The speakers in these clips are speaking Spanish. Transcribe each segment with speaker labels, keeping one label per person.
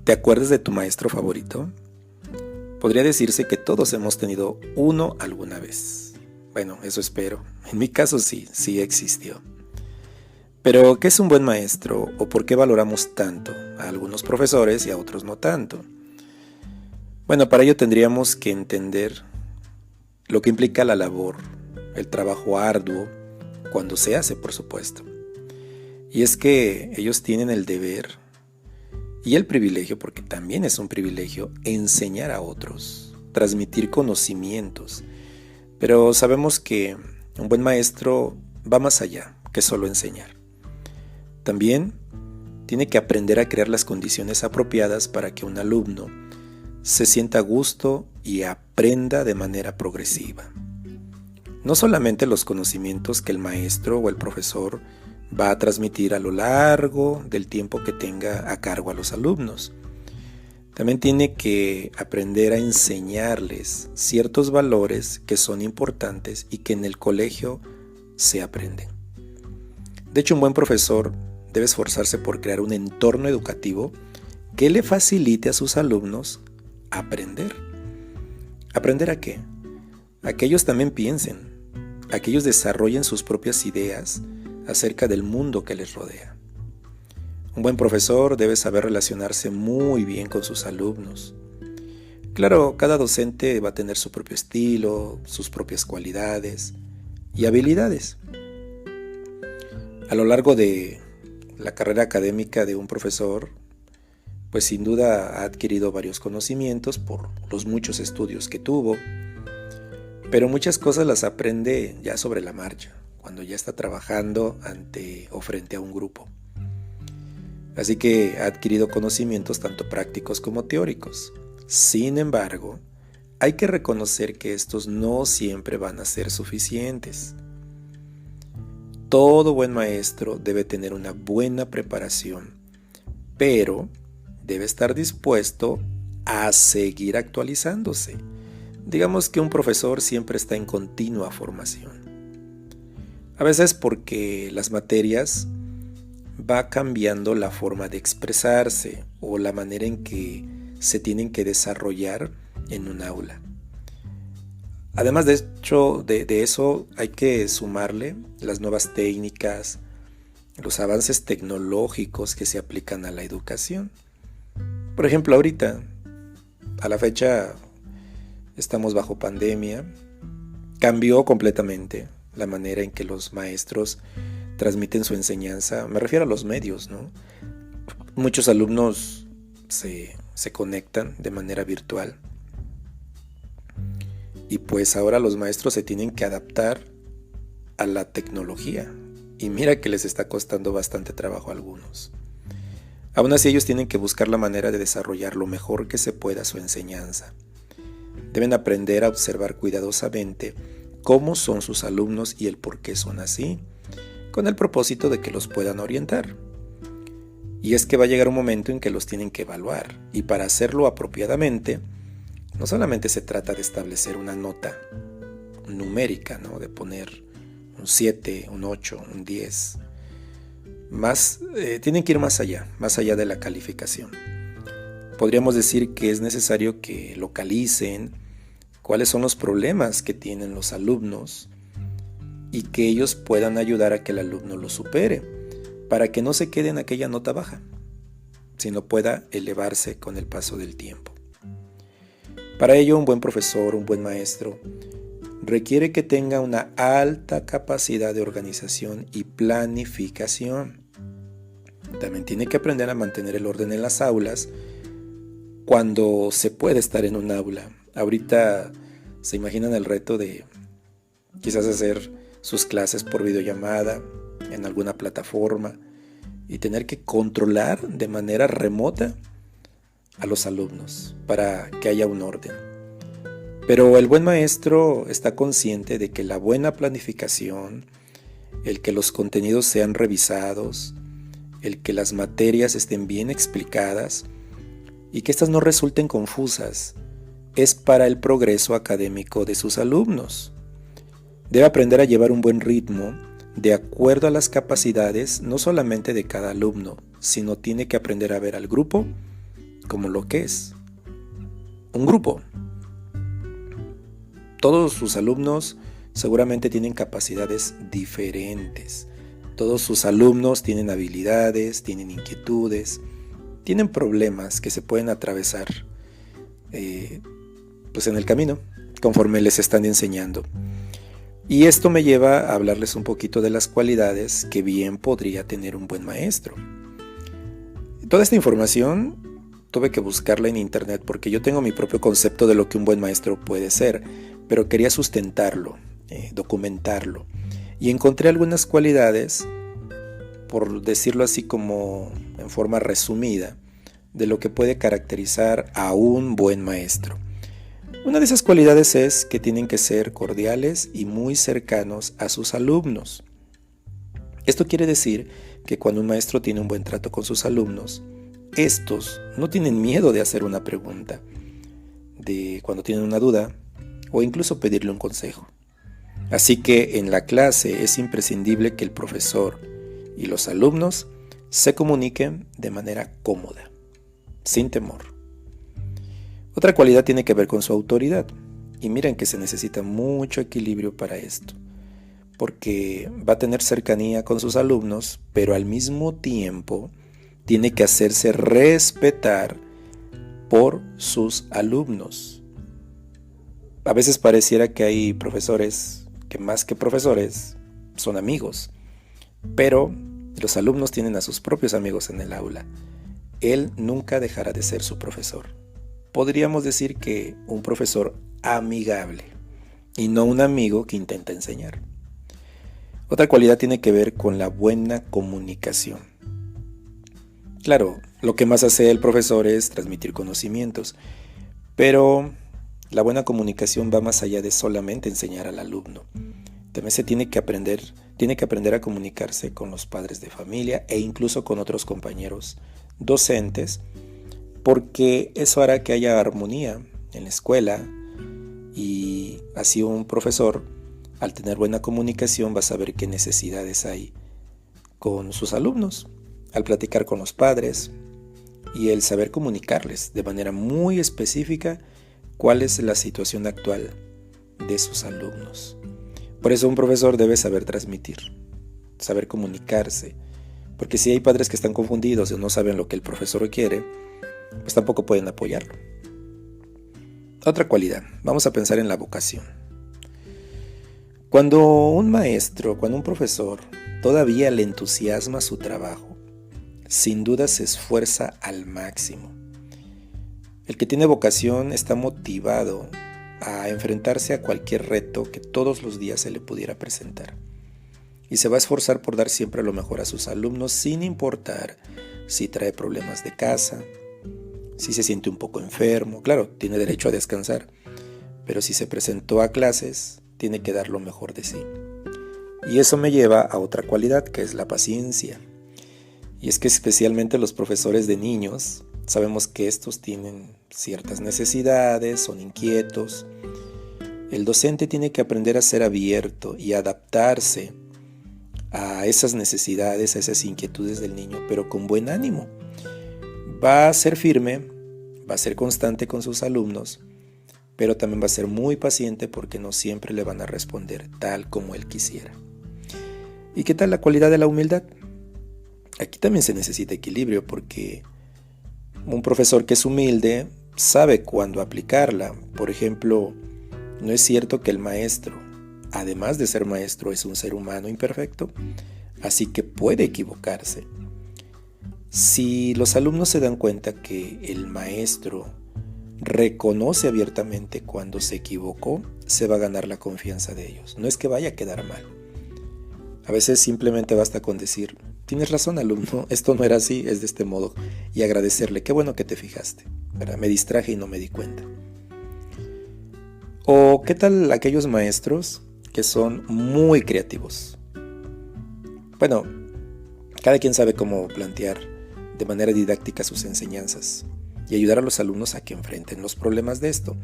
Speaker 1: ¿Te acuerdas de tu maestro favorito? Podría decirse que todos hemos tenido uno alguna vez. Bueno, eso espero. En mi caso sí existió. Pero, ¿qué es un buen maestro o por qué valoramos tanto a algunos profesores y a otros no tanto? Bueno, para ello tendríamos que entender lo que implica la labor, el trabajo arduo, cuando se hace, por supuesto. Y es que ellos tienen el deber y el privilegio, porque también es un privilegio, enseñar a otros, transmitir conocimientos. Pero sabemos que un buen maestro va más allá que solo enseñar. También tiene que aprender a crear las condiciones apropiadas para que un alumno se sienta a gusto y aprenda de manera progresiva. No solamente los conocimientos que el maestro o el profesor va a transmitir a lo largo del tiempo que tenga a cargo a los alumnos. También tiene que aprender a enseñarles ciertos valores que son importantes y que en el colegio se aprenden. De hecho, un buen profesor debe esforzarse por crear un entorno educativo que le facilite a sus alumnos aprender. ¿Aprender a qué? A que ellos también piensen, a que ellos desarrollen sus propias ideas acerca del mundo que les rodea. Un buen profesor debe saber relacionarse muy bien con sus alumnos. Claro, cada docente va a tener su propio estilo, sus propias cualidades y habilidades. A lo largo de la carrera académica de un profesor, pues sin duda ha adquirido varios conocimientos por los muchos estudios que tuvo, pero muchas cosas las aprende ya sobre la marcha, cuando ya está trabajando ante o frente a un grupo. Así que ha adquirido conocimientos tanto prácticos como teóricos. Sin embargo, hay que reconocer que estos no siempre van a ser suficientes. Todo buen maestro debe tener una buena preparación, pero debe estar dispuesto a seguir actualizándose. Digamos que un profesor siempre está en continua formación. A veces porque las materias va cambiando la forma de expresarse o la manera en que se tienen que desarrollar en un aula. Además de eso hay que sumarle las nuevas técnicas, los avances tecnológicos que se aplican a la educación. Por ejemplo, ahorita, a la fecha, estamos bajo pandemia, cambió completamente la manera en que los maestros transmiten su enseñanza. Me refiero a los medios, ¿no? Muchos alumnos se conectan de manera virtual. Y pues ahora los maestros se tienen que adaptar a la tecnología. Y mira que les está costando bastante trabajo a algunos. Aún así ellos tienen que buscar la manera de desarrollar lo mejor que se pueda su enseñanza. Deben aprender a observar cuidadosamente cómo son sus alumnos y el por qué son así, con el propósito de que los puedan orientar. Y es que va a llegar un momento en que los tienen que evaluar, y para hacerlo apropiadamente, no solamente se trata de establecer una nota numérica, ¿no? De poner un 7, un 8, un 10. Tienen que ir más allá de la calificación. Podríamos decir que es necesario que localicen cuáles son los problemas que tienen los alumnos y que ellos puedan ayudar a que el alumno lo supere, para que no se quede en aquella nota baja, sino pueda elevarse con el paso del tiempo. Para ello, un buen profesor, un buen maestro, requiere que tenga una alta capacidad de organización y planificación. También tiene que aprender a mantener el orden en las aulas cuando se puede estar en un aula. Ahorita se imaginan el reto de quizás hacer sus clases por videollamada en alguna plataforma y tener que controlar de manera remota a los alumnos para que haya un orden. Pero el buen maestro está consciente de que la buena planificación, el que los contenidos sean revisados, el que las materias estén bien explicadas y que éstas no resulten confusas, es para el progreso académico de sus alumnos. Debe aprender a llevar un buen ritmo de acuerdo a las capacidades no solamente de cada alumno, sino tiene que aprender a ver al grupo como lo que es un grupo. Todos sus alumnos seguramente tienen capacidades diferentes. Todos sus alumnos tienen habilidades, tienen inquietudes, tienen problemas que se pueden atravesar pues en el camino, conforme les están enseñando. Y esto me lleva a hablarles un poquito de las cualidades que bien podría tener un buen maestro. Toda esta información tuve que buscarla en internet porque yo tengo mi propio concepto de lo que un buen maestro puede ser, pero quería sustentarlo, documentarlo. Y encontré algunas cualidades, por decirlo así como en forma resumida, de lo que puede caracterizar a un buen maestro. Una de esas cualidades es que tienen que ser cordiales y muy cercanos a sus alumnos. Esto quiere decir que cuando un maestro tiene un buen trato con sus alumnos, estos no tienen miedo de hacer una pregunta, de cuando tienen una duda o incluso pedirle un consejo. Así que en la clase es imprescindible que el profesor y los alumnos se comuniquen de manera cómoda, sin temor. Otra cualidad tiene que ver con su autoridad. Y miren que se necesita mucho equilibrio para esto, porque va a tener cercanía con sus alumnos, pero al mismo tiempo tiene que hacerse respetar por sus alumnos. A veces pareciera que hay profesores que más que profesores son amigos, pero los alumnos tienen a sus propios amigos en el aula. Él nunca dejará de ser su profesor. Podríamos decir que un profesor amigable y no un amigo que intenta enseñar. Otra cualidad tiene que ver con la buena comunicación. Claro, lo que más hace el profesor es transmitir conocimientos, pero la buena comunicación va más allá de solamente enseñar al alumno. También se tiene que aprender a comunicarse con los padres de familia e incluso con otros compañeros docentes, porque eso hará que haya armonía en la escuela y así un profesor, al tener buena comunicación, va a saber qué necesidades hay con sus alumnos, al platicar con los padres y el saber comunicarles de manera muy específica cuál es la situación actual de sus alumnos. Por eso un profesor debe saber transmitir, saber comunicarse, porque si hay padres que están confundidos o no saben lo que el profesor quiere, pues tampoco pueden apoyarlo. Otra cualidad, vamos a pensar en la vocación. Cuando un maestro, cuando un profesor todavía le entusiasma su trabajo, sin duda se esfuerza al máximo. El que tiene vocación está motivado a enfrentarse a cualquier reto que todos los días se le pudiera presentar. Y se va a esforzar por dar siempre lo mejor a sus alumnos, sin importar si trae problemas de casa, si se siente un poco enfermo. Claro, tiene derecho a descansar, pero si se presentó a clases, tiene que dar lo mejor de sí. Y eso me lleva a otra cualidad, que es la paciencia. Y es que especialmente los profesores de niños, sabemos que estos tienen ciertas necesidades, son inquietos. El docente tiene que aprender a ser abierto y adaptarse a esas necesidades, a esas inquietudes del niño, pero con buen ánimo. Va a ser firme, va a ser constante con sus alumnos, pero también va a ser muy paciente porque no siempre le van a responder tal como él quisiera. ¿Y qué tal la cualidad de la humildad? Aquí también se necesita equilibrio porque un profesor que es humilde sabe cuándo aplicarla. Por ejemplo, no es cierto que el maestro, además de ser maestro, es un ser humano imperfecto, así que puede equivocarse. Si los alumnos se dan cuenta que el maestro reconoce abiertamente cuando se equivocó, se va a ganar la confianza de ellos. No es que vaya a quedar mal. A veces simplemente basta con decir: tienes razón, alumno, esto no era así, es de este modo, y agradecerle: qué bueno que te fijaste, ¿verdad? Me distraje y no me di cuenta. O qué tal aquellos maestros que son muy creativos. Bueno, cada quien sabe cómo plantear de manera didáctica sus enseñanzas y ayudar a los alumnos a que enfrenten los problemas de esto.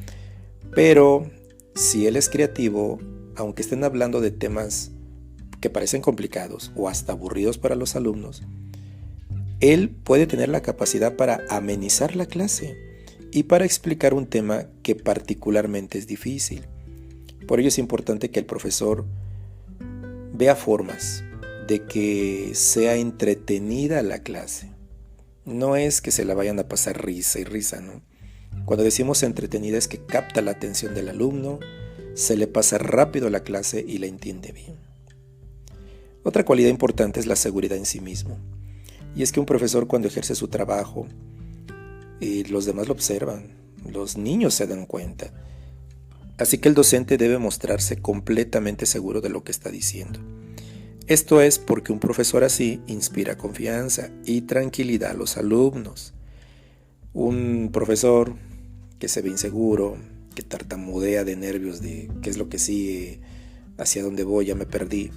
Speaker 1: Pero si él es creativo, aunque estén hablando de temas que parecen complicados o hasta aburridos para los alumnos, Él puede tener la capacidad para amenizar la clase y para explicar un tema que particularmente es difícil. Por ello es importante que el profesor vea formas de que sea entretenida la clase. No es que se la vayan a pasar risa y risa, ¿no? Cuando decimos entretenida es que capta la atención del alumno, se le pasa rápido la clase y la entiende bien. Otra cualidad importante es la seguridad en sí mismo. Y es que un profesor cuando ejerce su trabajo, los demás lo observan, los niños se dan cuenta. Así que el docente debe mostrarse completamente seguro de lo que está diciendo. Esto es porque un profesor así inspira confianza y tranquilidad a los alumnos. Un profesor que se ve inseguro, que tartamudea de nervios de qué es lo que sigue, hacia dónde voy, ya me perdí,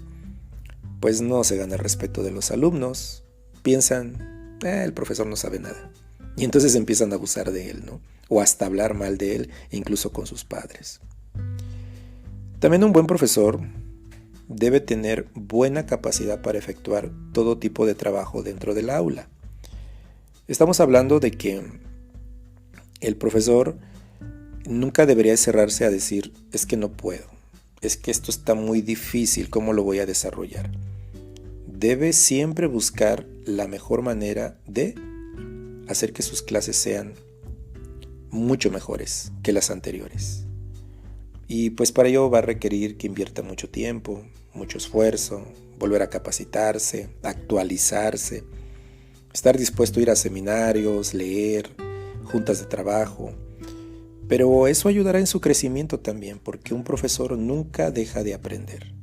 Speaker 1: pues no se gana el respeto de los alumnos. Piensan, el profesor no sabe nada. Y entonces empiezan a abusar de él, ¿no? O hasta hablar mal de él, incluso con sus padres. También un buen profesor debe tener buena capacidad para efectuar todo tipo de trabajo dentro del aula. Estamos hablando de que el profesor nunca debería cerrarse a decir, es que no puedo, es que esto está muy difícil, ¿cómo lo voy a desarrollar? Debe siempre buscar la mejor manera de hacer que sus clases sean mucho mejores que las anteriores. Y pues para ello va a requerir que invierta mucho tiempo, mucho esfuerzo, volver a capacitarse, actualizarse, estar dispuesto a ir a seminarios, leer, juntas de trabajo. Pero eso ayudará en su crecimiento también, porque un profesor nunca deja de aprender.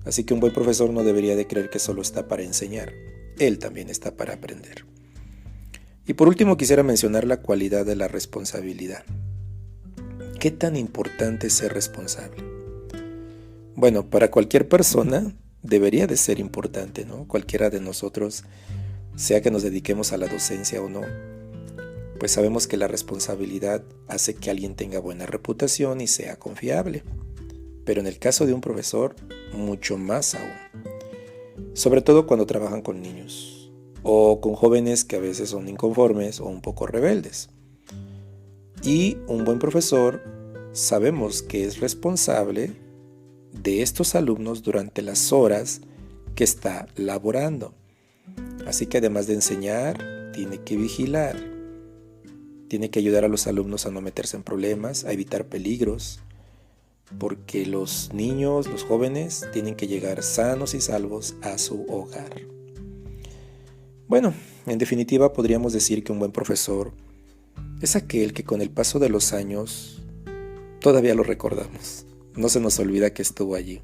Speaker 1: Así que un buen profesor no debería de creer que solo está para enseñar, él también está para aprender. Y por último quisiera mencionar la cualidad de la responsabilidad. ¿Qué tan importante es ser responsable? Bueno, para cualquier persona debería de ser importante, ¿no? Cualquiera de nosotros, sea que nos dediquemos a la docencia o no, pues sabemos que la responsabilidad hace que alguien tenga buena reputación y sea confiable. Pero en el caso de un profesor, mucho más aún. Sobre todo cuando trabajan con niños o con jóvenes que a veces son inconformes o un poco rebeldes. Y un buen profesor sabemos que es responsable de estos alumnos durante las horas que está laborando. Así que además de enseñar, tiene que vigilar. Tiene que ayudar a los alumnos a no meterse en problemas, a evitar peligros, porque los niños, los jóvenes, tienen que llegar sanos y salvos a su hogar. Bueno, en definitiva podríamos decir que un buen profesor es aquel que con el paso de los años todavía lo recordamos. No se nos olvida que estuvo allí.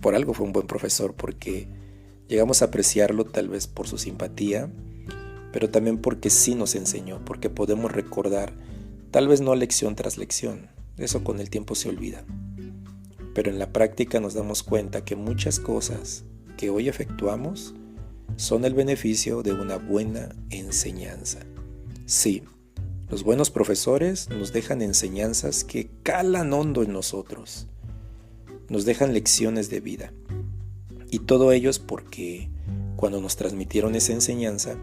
Speaker 1: Por algo fue un buen profesor, porque llegamos a apreciarlo tal vez por su simpatía, pero también porque sí nos enseñó, porque podemos recordar, tal vez no lección tras lección, eso con el tiempo se olvida. Pero en la práctica nos damos cuenta que muchas cosas que hoy efectuamos son el beneficio de una buena enseñanza. Sí, los buenos profesores nos dejan enseñanzas que calan hondo en nosotros, nos dejan lecciones de vida. Y todo ello es porque cuando nos transmitieron esa enseñanza,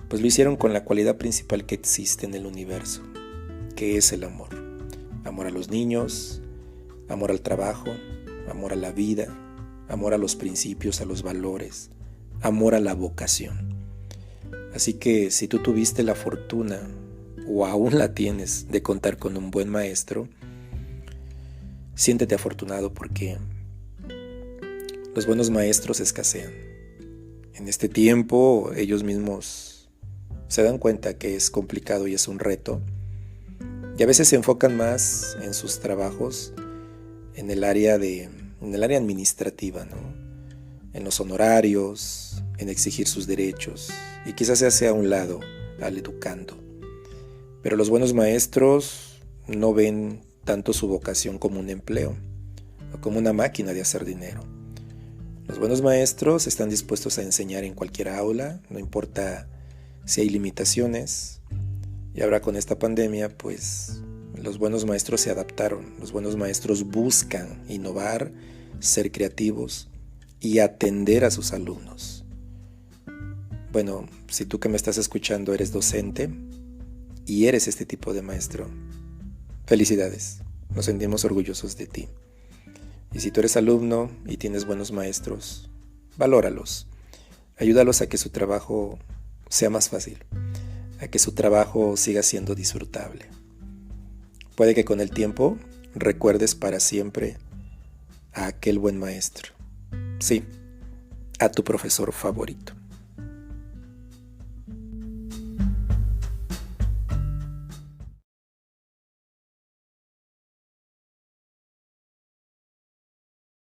Speaker 1: pues lo hicieron con la cualidad principal que existe en el universo, que es el amor. Amor a los niños, amor al trabajo, amor a la vida, amor a los principios, a los valores, amor a la vocación. Así que si tú tuviste la fortuna, o aún la tienes, de contar con un buen maestro, siéntete afortunado, porque los buenos maestros escasean. En este tiempo ellos mismos se dan cuenta que es complicado y es un reto, y a veces se enfocan más en sus trabajos en el área administrativa, ¿no? En los honorarios, en exigir sus derechos, y quizás se hace a un lado al educando. Pero los buenos maestros no ven tanto su vocación como un empleo o como una máquina de hacer dinero. Los buenos maestros están dispuestos a enseñar en cualquier aula, no importa si hay limitaciones. Y ahora con esta pandemia, pues los buenos maestros se adaptaron. Los buenos maestros buscan innovar, ser creativos y atender a sus alumnos. Bueno, si tú que me estás escuchando eres docente y eres este tipo de maestro, felicidades, nos sentimos orgullosos de ti. Y si tú eres alumno y tienes buenos maestros, valóralos, ayúdalos a que su trabajo sea más fácil, a que su trabajo siga siendo disfrutable. Puede que con el tiempo recuerdes para siempre a aquel buen maestro. Sí, a tu profesor favorito.